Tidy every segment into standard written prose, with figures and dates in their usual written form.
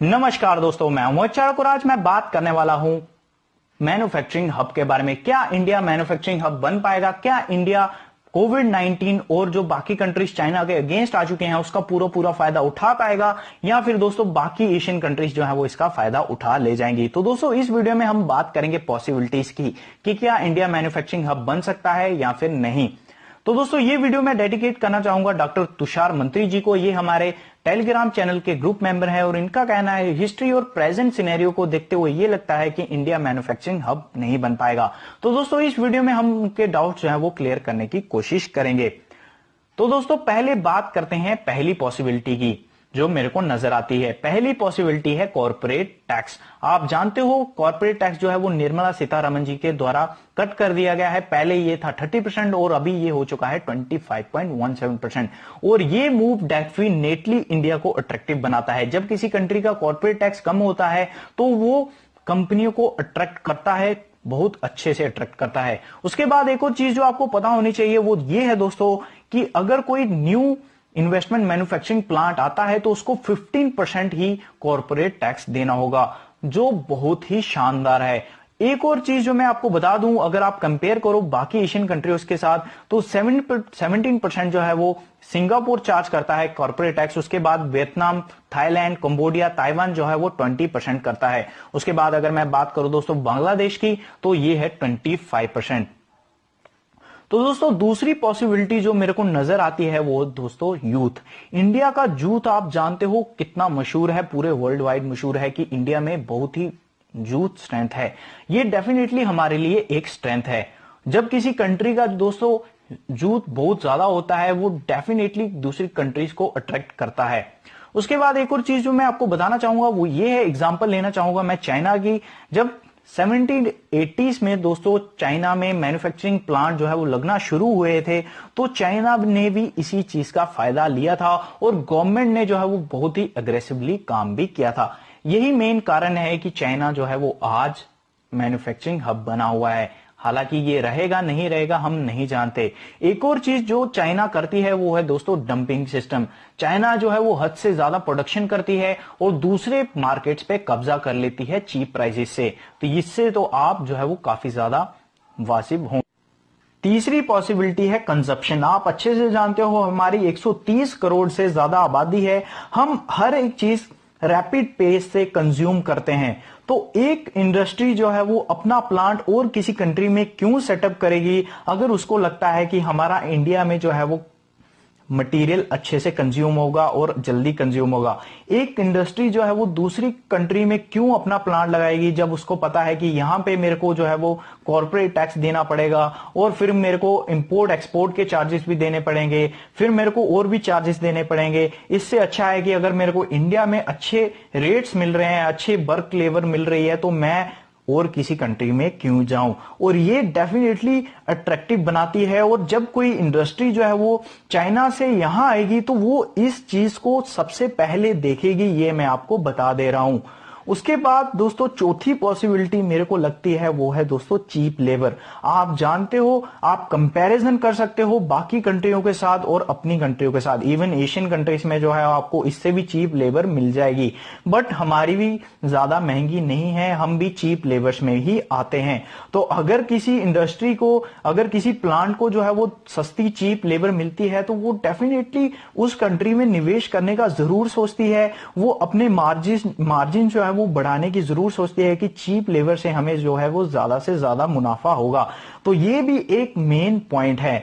नमस्कार दोस्तों, मैं अमोद चाणक और आज मैं बात करने वाला हूं मैन्युफैक्चरिंग हब के बारे में। क्या इंडिया मैन्युफैक्चरिंग हब बन पाएगा? क्या इंडिया कोविड-19 और जो बाकी कंट्रीज चाइना के अगेंस्ट आ चुके हैं उसका पूरा पूरा फायदा उठा पाएगा, या फिर दोस्तों बाकी एशियन कंट्रीज जो है वो इसका फायदा उठा ले जाएंगी? तो दोस्तों इस वीडियो में हम बात करेंगे पॉसिबिलिटीज की कि क्या इंडिया मैन्युफैक्चरिंग हब बन सकता है या फिर नहीं। तो दोस्तों ये वीडियो मैं डेडिकेट करना चाहूंगा डॉक्टर तुषार मंत्री जी को। ये हमारे टेलीग्राम चैनल के ग्रुप मेंबर है और इनका कहना है हिस्ट्री और प्रेजेंट सिनेरियो को देखते हुए ये लगता है कि इंडिया मैन्युफैक्चरिंग हब नहीं बन पाएगा। तो दोस्तों इस वीडियो में हम उनके डाउट जो है वो क्लियर करने की कोशिश करेंगे। तो दोस्तों पहले बात करते हैं पहली पॉसिबिलिटी की जो मेरे को नजर आती है। पहली पॉसिबिलिटी है कॉर्पोरेट टैक्स। आप जानते हो कॉर्पोरेट टैक्स जो है वो निर्मला सीतारमण जी के द्वारा कट कर दिया गया है। पहले ये था 30% और अभी ये हो चुका है 25.17%। और ये मूव डेफिनेटली इंडिया को अट्रैक्टिव बनाता है। जब किसी कंट्री का कॉर्पोरेट टैक्स कम होता है तो वो कंपनियों को अट्रैक्ट करता है, बहुत अच्छे से अट्रैक्ट करता है। उसके बाद एक और चीज जो आपको पता होनी चाहिए वो ये है दोस्तों कि अगर कोई न्यू इन्वेस्टमेंट मैन्युफैक्चरिंग प्लांट आता है तो उसको 15% ही कॉर्पोरेट टैक्स देना होगा, जो बहुत ही शानदार है। एक और चीज जो मैं आपको बता दूं, अगर आप कंपेयर करो बाकी एशियन कंट्रीज के साथ तो 17% जो है वो सिंगापुर चार्ज करता है कॉर्पोरेट टैक्स। उसके बाद वियतनाम, थाईलैंड, कंबोडिया, ताइवान जो है वो 20% करता है। उसके बाद अगर मैं बात करूं दोस्तों बांग्लादेश की तो ये है 25%। तो दोस्तों दूसरी पॉसिबिलिटी जो मेरे को नजर आती है वो दोस्तों यूथ। इंडिया का यूथ आप जानते हो कितना मशहूर है, पूरे वर्ल्ड वाइड मशहूर है कि इंडिया में बहुत ही यूथ स्ट्रेंथ है। ये डेफिनेटली हमारे लिए एक स्ट्रेंथ है। जब किसी कंट्री का दोस्तों यूथ बहुत ज्यादा होता है वो डेफिनेटली दूसरी कंट्रीज को अट्रैक्ट करता है। उसके बाद एक और चीज जो मैं आपको बताना चाहूंगा वो ये है, एग्जाम्पल लेना चाहूंगा मैं चाइना की। जब 1780s में दोस्तों चाइना में मैन्युफैक्चरिंग प्लांट जो है वो लगना शुरू हुए थे तो चाइना ने भी इसी चीज का फायदा लिया था और गवर्नमेंट ने जो है वो बहुत ही अग्रेसिवली काम भी किया था। यही मेन कारण है कि चाइना जो है वो आज मैन्युफैक्चरिंग हब बना हुआ है। हालांकि ये रहेगा नहीं रहेगा हम नहीं जानते। एक और चीज जो चाइना करती है वो है दोस्तों डंपिंग सिस्टम। चाइना जो है वो हद से ज्यादा प्रोडक्शन करती है और दूसरे मार्केट्स पे कब्जा कर लेती है चीप प्राइसेस से। तो इससे तो आप जो है वो काफी ज्यादा वाजिब हों। तीसरी पॉसिबिलिटी है कंजप्शन। आप अच्छे से जानते हो हमारी 130 करोड़ से ज्यादा आबादी है। हम हर एक चीज रैपिड पेस से कंज्यूम करते हैं। तो एक इंडस्ट्री जो है वो अपना प्लांट और किसी कंट्री में क्यों सेटअप करेगी अगर उसको लगता है कि हमारा इंडिया में जो है वो मटेरियल अच्छे से कंज्यूम होगा और जल्दी कंज्यूम होगा। एक इंडस्ट्री जो है वो दूसरी कंट्री में क्यों अपना प्लांट लगाएगी जब उसको पता है कि यहां पे मेरे को जो है वो कॉर्पोरेट टैक्स देना पड़ेगा और फिर मेरे को इंपोर्ट एक्सपोर्ट के चार्जेस भी देने पड़ेंगे, फिर मेरे को और भी चार्जेस देने पड़ेंगे। इससे अच्छा है कि अगर मेरे को इंडिया में अच्छे रेट्स मिल रहे हैं, अच्छे वर्क लेबर मिल रही है तो मैं और किसी कंट्री में क्यों जाऊं। और ये डेफिनेटली अट्रैक्टिव बनाती है। और जब कोई इंडस्ट्री जो है वो चाइना से यहां आएगी तो वो इस चीज को सबसे पहले देखेगी, ये मैं आपको बता दे रहा हूं। उसके बाद दोस्तों चौथी पॉसिबिलिटी मेरे को लगती है वो है दोस्तों चीप लेबर। आप जानते हो आप कंपैरिजन कर सकते हो बाकी कंट्रियों के साथ और अपनी कंट्रियों के साथ। इवन एशियन कंट्रीज में जो है आपको इससे भी चीप लेबर मिल जाएगी, बट हमारी भी ज्यादा महंगी नहीं है, हम भी चीप लेबर्स में ही आते हैं। तो अगर किसी इंडस्ट्री को, अगर किसी प्लांट को जो है वो सस्ती चीप लेबर मिलती है तो वो डेफिनेटली उस कंट्री में निवेश करने का जरूर सोचती है। वो अपने मार्जिन जो है वो बढ़ाने की जरूर सोचती है कि चीप लेबर से हमें जो है वो ज्यादा से ज्यादा मुनाफा होगा। तो ये भी एक मेन पॉइंट है।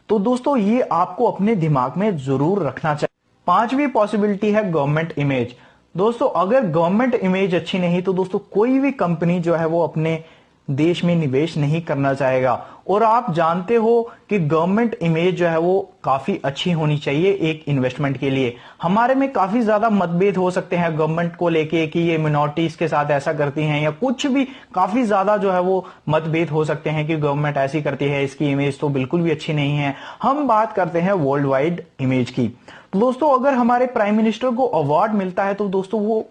तो दोस्तों ये आपको अपने दिमाग में जरूर रखना चाहिए। पांचवी पॉसिबिलिटी है गवर्नमेंट इमेज। दोस्तों अगर गवर्नमेंट इमेज अच्छी नहीं तो दोस्तों कोई भी कंपनी जो है वो अपने देश में निवेश नहीं करना चाहेगा। और आप जानते हो कि गवर्नमेंट इमेज जो है वो काफी अच्छी होनी चाहिए एक इन्वेस्टमेंट के लिए। हमारे में काफी ज्यादा मतभेद हो सकते हैं गवर्नमेंट को लेके कि ये मिनॉरिटीज के साथ ऐसा करती हैं या कुछ भी, काफी ज्यादा जो है वो मतभेद हो सकते हैं कि गवर्नमेंट ऐसी करती है, इसकी इमेज तो बिल्कुल भी अच्छी नहीं है। हम बात करते हैं वर्ल्ड वाइड इमेज की। तो दोस्तों अगर हमारे प्राइम मिनिस्टर को अवार्ड मिलता है तो दोस्तों वो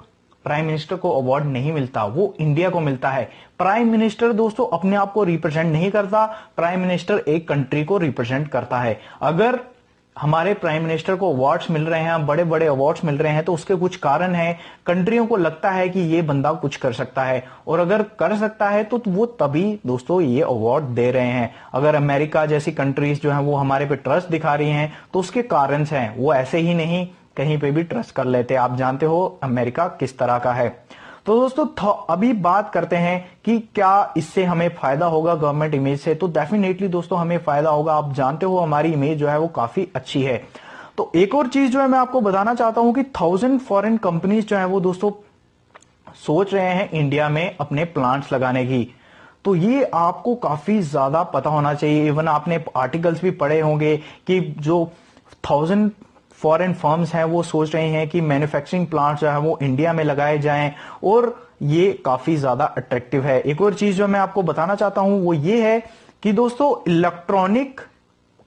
प्राइम मिनिस्टर को अवार्ड नहीं मिलता, वो इंडिया को मिलता है। प्राइम मिनिस्टर दोस्तों अपने आप को रिप्रेजेंट नहीं करता, प्राइम मिनिस्टर एक कंट्री को रिप्रेजेंट करता है। अगर हमारे प्राइम मिनिस्टर को अवार्ड्स मिल रहे हैं, बड़े बड़े अवार्ड्स मिल रहे हैं, तो उसके कुछ कारण हैं। कंट्रियों को लगता है कि ये बंदा कुछ कर सकता है, और अगर कर सकता है तो वो तभी दोस्तों ये अवार्ड दे रहे हैं। अगर अमेरिका जैसी कंट्रीज जो है वो हमारे पे ट्रस्ट दिखा रही हैं तो उसके कारण हैं, वो ऐसे ही नहीं कहीं पे भी ट्रस्ट कर लेते। आप जानते हो अमेरिका किस तरह का है। तो दोस्तों अभी बात करते हैं कि क्या इससे हमें फायदा होगा गवर्नमेंट इमेज से। तो डेफिनेटली दोस्तों हमें फायदा होगा। आप जानते हो हमारी इमेज जो है वो काफी अच्छी है। तो एक और चीज जो है मैं आपको बताना चाहता हूं कि 1000 फॉरेन कंपनीज जो है वो दोस्तों सोच रहे हैं इंडिया में अपने प्लांट्स लगाने की। तो ये आपको काफी ज्यादा पता होना चाहिए। इवन आपने आर्टिकल्स भी पढ़े होंगे कि जो 1000 फॉरेन फर्म्स हैं वो सोच रहे हैं कि मैन्युफैक्चरिंग प्लांट जो है वो इंडिया में लगाए जाएं, और ये काफी ज्यादा अट्रैक्टिव है। एक और चीज जो मैं आपको बताना चाहता हूं वो ये है कि दोस्तों इलेक्ट्रॉनिक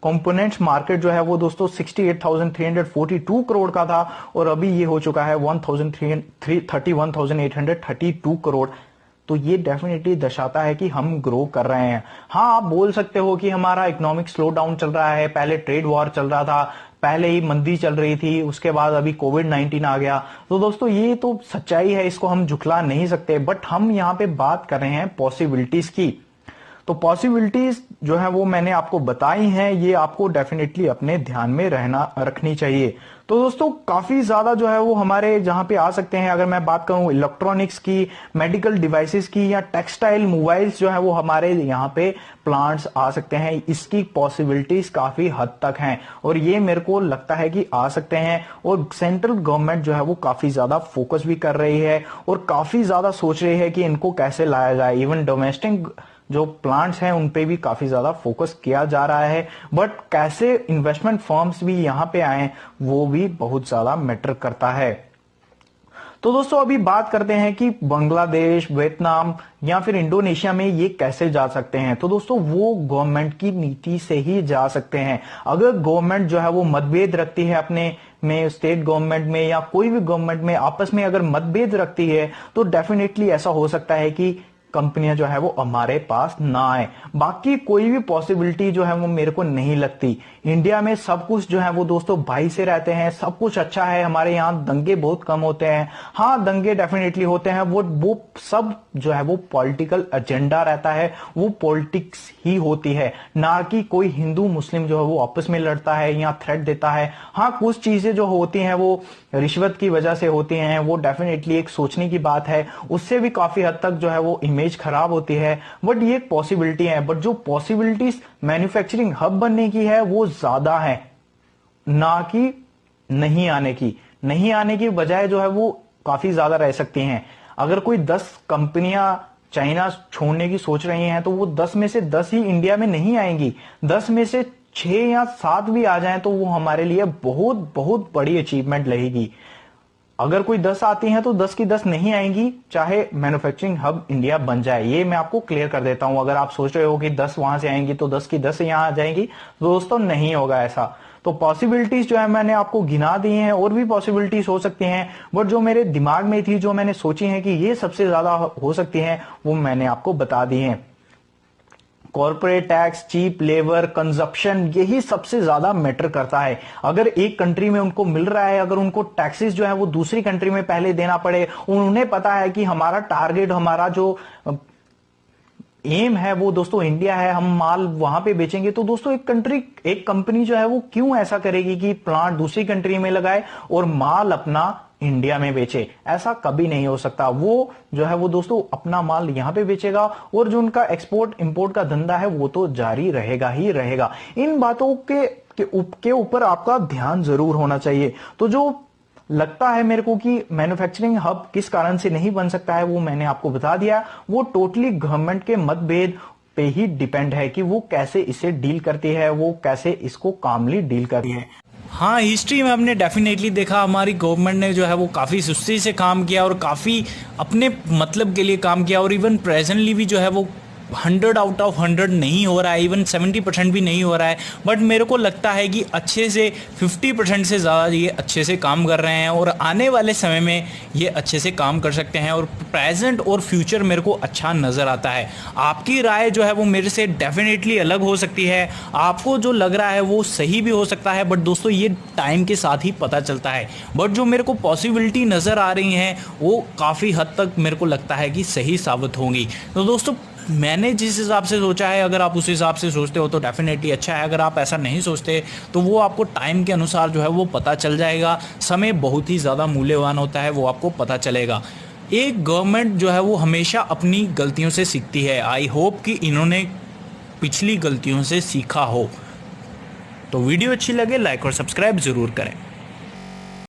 कंपोनेंट्स मार्केट जो है वो दोस्तों 68,342 करोड़ का था, और अभी ये हो चुका है 31,832 करोड़। तो ये डेफिनेटली दर्शाता है कि हम ग्रो कर रहे हैं। हाँ, आप बोल सकते हो कि हमारा इकोनॉमिक स्लो डाउन चल रहा है, पहले ट्रेड वॉर चल रहा था, पहले ही मंदी चल रही थी, उसके बाद अभी कोविड-19 आ गया। तो दोस्तों ये तो सच्चाई है, इसको हम झुकला नहीं सकते। बट हम यहां पे बात कर रहे हैं पॉसिबिलिटीज की। तो पॉसिबिलिटीज जो है वो मैंने आपको बताई हैं, ये आपको डेफिनेटली अपने ध्यान में रखनी चाहिए। तो दोस्तों काफी ज्यादा जो है वो हमारे जहां पे आ सकते हैं। अगर मैं बात करूं इलेक्ट्रॉनिक्स की, मेडिकल डिवाइसेस की, या टेक्सटाइल मोबाइल्स जो है वो हमारे यहाँ पे प्लांट्स आ सकते हैं। इसकी पॉसिबिलिटीज काफी हद तक हैं, और ये मेरे को लगता है कि आ सकते हैं। और सेंट्रल गवर्नमेंट जो है वो काफी ज्यादा फोकस भी कर रही है, और काफी ज्यादा सोच रही है कि इनको कैसे लाया जाए। इवन डोमेस्टिक जो प्लांट्स हैं उन पे भी काफी ज्यादा फोकस किया जा रहा है। बट कैसे इन्वेस्टमेंट फर्म्स भी यहां पे आए वो भी बहुत ज्यादा मैटर करता है। तो दोस्तों अभी बात करते हैं कि बांग्लादेश, वियतनाम या फिर इंडोनेशिया में ये कैसे जा सकते हैं। तो दोस्तों वो गवर्नमेंट की नीति से ही जा सकते हैं। अगर गवर्नमेंट जो है वो मतभेद रखती है अपने में, स्टेट गवर्नमेंट में या कोई भी गवर्नमेंट में आपस में अगर मतभेद रखती है, तो डेफिनेटली ऐसा हो सकता है कि कंपनियां जो है वो हमारे पास ना आए। बाकी कोई भी पॉसिबिलिटी जो है वो मेरे को नहीं लगती। इंडिया में सब कुछ जो है वो दोस्तों भाई से रहते हैं, सब कुछ अच्छा है। हमारे यहाँ दंगे बहुत कम होते हैं। हाँ, दंगे डेफिनेटली होते हैं, वो सब जो है वो पॉलिटिकल एजेंडा रहता है, वो पॉलिटिक्स ही होती है, ना कि कोई हिंदू मुस्लिम जो है वो आपस में लड़ता है या थ्रेट देता है। हाँ, कुछ चीजें जो होती हैं वो रिश्वत की वजह से होती हैं, वो डेफिनेटली एक सोचने की बात है, उससे भी काफी हद तक जो है वो इमेज खराब होती है। बट ये एक पॉसिबिलिटी है। बट जो पॉसिबिलिटीज मैन्युफैक्चरिंग हब बनने की है वो ज्यादा है, ना कि नहीं आने की बजाय जो है वो काफी ज्यादा रह सकती हैं। अगर कोई 10 कंपनियां चाइना छोड़ने की सोच रही हैं तो वो 10 में से 10 ही इंडिया में नहीं आएंगी। 10 में से 6 या 7 भी आ जाएं तो वो हमारे लिए बहुत बहुत बड़ी अचीवमेंट रहेगी। अगर कोई 10 आती हैं तो 10 की 10 नहीं आएंगी, चाहे मैन्युफैक्चरिंग हब इंडिया बन जाए। ये मैं आपको क्लियर कर देता हूं। अगर आप सोच रहे हो कि 10 वहां से आएंगी तो 10 की 10 यहां आ जाएंगी, तो दोस्तों नहीं होगा ऐसा। तो पॉसिबिलिटीज जो है मैंने आपको गिना दी हैं, और भी पॉसिबिलिटीज हो सकती हैं, बट जो मेरे दिमाग में थी, जो मैंने सोची है कि ये सबसे ज्यादा हो सकती हैं, वो मैंने आपको बता दी हैं। Corporate tax, cheap labour, consumption, यही सबसे ज्यादा मैटर करता है। अगर एक कंट्री में उनको मिल रहा है, अगर उनको टैक्सेस जो है वो दूसरी कंट्री में पहले देना पड़े, उन्हें पता है कि हमारा टारगेट, हमारा जो एम है वो दोस्तों इंडिया है, हम माल वहां पे बेचेंगे, तो दोस्तों एक कंपनी जो है वो क्यों ऐसा करेगी कि प्लांट दूसरी कंट्री में लगाए और माल अपना इंडिया में बेचे। ऐसा कभी नहीं हो सकता। वो जो है वो दोस्तों अपना माल यहां पे बेचेगा, और जो उनका एक्सपोर्ट इंपोर्ट का धंधा है वो तो जारी रहेगा ही रहेगा। इन बातों के ऊपर आपका ध्यान जरूर होना चाहिए। तो जो लगता है मेरे को कि मैन्युफैक्चरिंग हब किस कारण से नहीं बन सकता है, वो मैंने आपको बता दिया। वो टोटली गवर्नमेंट के मतभेद पे ही डिपेंड है कि वो कैसे इसे डील करती है, वो कैसे इसको कामली डील करती है। हाँ, हिस्ट्री में हमने डेफिनेटली देखा हमारी गवर्नमेंट ने जो है वो काफ़ी सुस्ती से काम किया और काफ़ी अपने मतलब के लिए काम किया, और इवन प्रेजेंटली भी जो है वो 100 आउट ऑफ 100 नहीं हो रहा है, इवन 70% भी नहीं हो रहा है, बट मेरे को लगता है कि अच्छे से 50% से ज़्यादा ये अच्छे से काम कर रहे हैं और आने वाले समय में ये अच्छे से काम कर सकते हैं और प्रेजेंट और फ्यूचर मेरे को अच्छा नज़र आता है। आपकी राय जो है वो मेरे से डेफिनेटली अलग हो सकती है, आपको जो लग रहा है वो सही भी हो सकता है, बट दोस्तों ये टाइम के साथ ही पता चलता है। बट जो मेरे को पॉसिबिलिटी नज़र आ रही हैं वो काफ़ी हद तक मेरे को लगता है कि सही साबित होंगी। तो दोस्तों मैंने जिस हिसाब से सोचा है, अगर आप उस हिसाब से सोचते हो तो डेफिनेटली अच्छा है, अगर आप ऐसा नहीं सोचते तो वो आपको टाइम के अनुसार जो है वो पता चल जाएगा। समय बहुत ही ज़्यादा मूल्यवान होता है, वो आपको पता चलेगा। एक गवर्नमेंट जो है वो हमेशा अपनी गलतियों से सीखती है। आई होप कि इन्होंने पिछली गलतियों से सीखा हो। तो वीडियो अच्छी लगे लाइक और सब्सक्राइब ज़रूर करें।